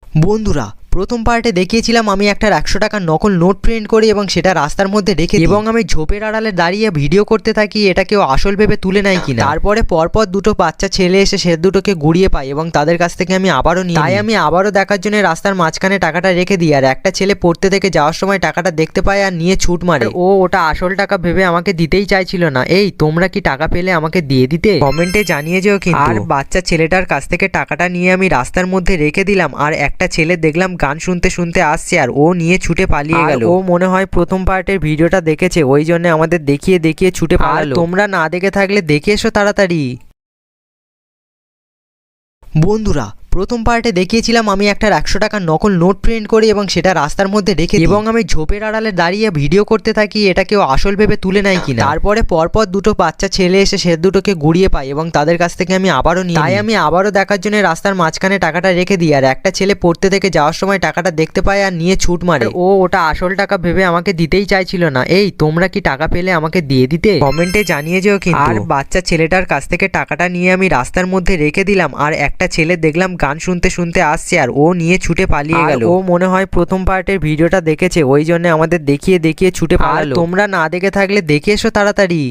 বন্ধুরা, প্রথম পার্টে দেখিয়েছিলাম আমি একটা 100 টাকার নকল নোট প্রিন্ট করি এবং সেটা রাস্তার মধ্যে রেখে এবং আমি ঝোপের আড়ালে দাঁড়িয়ে ভিডিও করতে থাকি এটা কেউ আসল ভেবে তুলে নেয় কিনা। তারপরে পরপর দুটো বাচ্চা ছেলে এসে সে দুটোকে গুড়িয়ে পাই এবং তাদের কাছ থেকে আমি আবারও নিই। তাই আমি আবারও দেখার জন্য রাস্তার মাঝখানে টাকাটা রেখে দিই, আর একটা ছেলে পড়তে থেকে যাওয়ার সময় টাকাটা দেখতে পায় আর নিয়ে ছুট মারে। ও ওটা আসল টাকা ভেবে আমাকে দিতেই চাইছিল না। এই তোমরা কি টাকা পেলে আমাকে দিয়ে দিতে? কমেন্টে জানিয়ে যেও কিন্তু। আর বাচ্চা ছেলেটার কাছ থেকে টাকাটা নিয়ে আমি রাস্তার মধ্যে রেখে দিলাম, আর একটা ছেলে দেখলাম গান শুনতে শুনতে আসছে আর ও নিয়ে ছুটে পালিয়ে গেল। ও মনে হয় প্রথম পার্টের ভিডিওটা দেখেছে, ওই জন্য আমাদের দেখিয়ে দেখিয়ে ছুটে পালালো। তোমরা না দেখে থাকলে দেখে এসো তাড়াতাড়ি। বন্ধুরা, প্রথম পার্টে দেখিয়েছিলাম আমি একটা 100 টাকার নকল নোট প্রিন্ট করি এবং সেটা রাস্তার মধ্যে রেখে এবং আমি ঝোপের আড়ালে দাঁড়িয়ে ভিডিও করতে থাকি এটা কেউ আসল ভেবে তুলে নেয় কিনা। তারপরে পরপর দুটো বাচ্চা ছেলে এসে সে দুটোকে গুড়িয়ে পাই এবং তাদের কাছ থেকে আমি আবারও নিই। তাই আমি আবারও দেখার জন্য রাস্তার মাঝখানে টাকাটা রেখে দিই, আর একটা ছেলে পড়তে থেকে যাওয়ার সময় টাকাটা দেখতে পায় আর নিয়ে ছুট মারে। ও ওটা আসল টাকা ভেবে আমাকে দিতেই চাইছিল না। এই তোমরা কি টাকা পেলে আমাকে দিয়ে দিতে? কমেন্টে জানিয়ে যেও কিন্তু। আর বাচ্চা ছেলেটার কাছ থেকে টাকাটা নিয়ে আমি রাস্তার মধ্যে রেখে দিলাম, আর একটা ছেলে দেখলাম গান শুনতে শুনতে আসছে আর ও নিয়ে ছুটে পালিয়ে গেল। ও মনে হয় প্রথম পার্টের ভিডিওটা দেখেছে, ওই জন্য আমাদের দেখিয়ে দেখিয়ে ছুটে পালালো। তোমরা না দেখে থাকলে দেখে এসো তাড়াতাড়ি।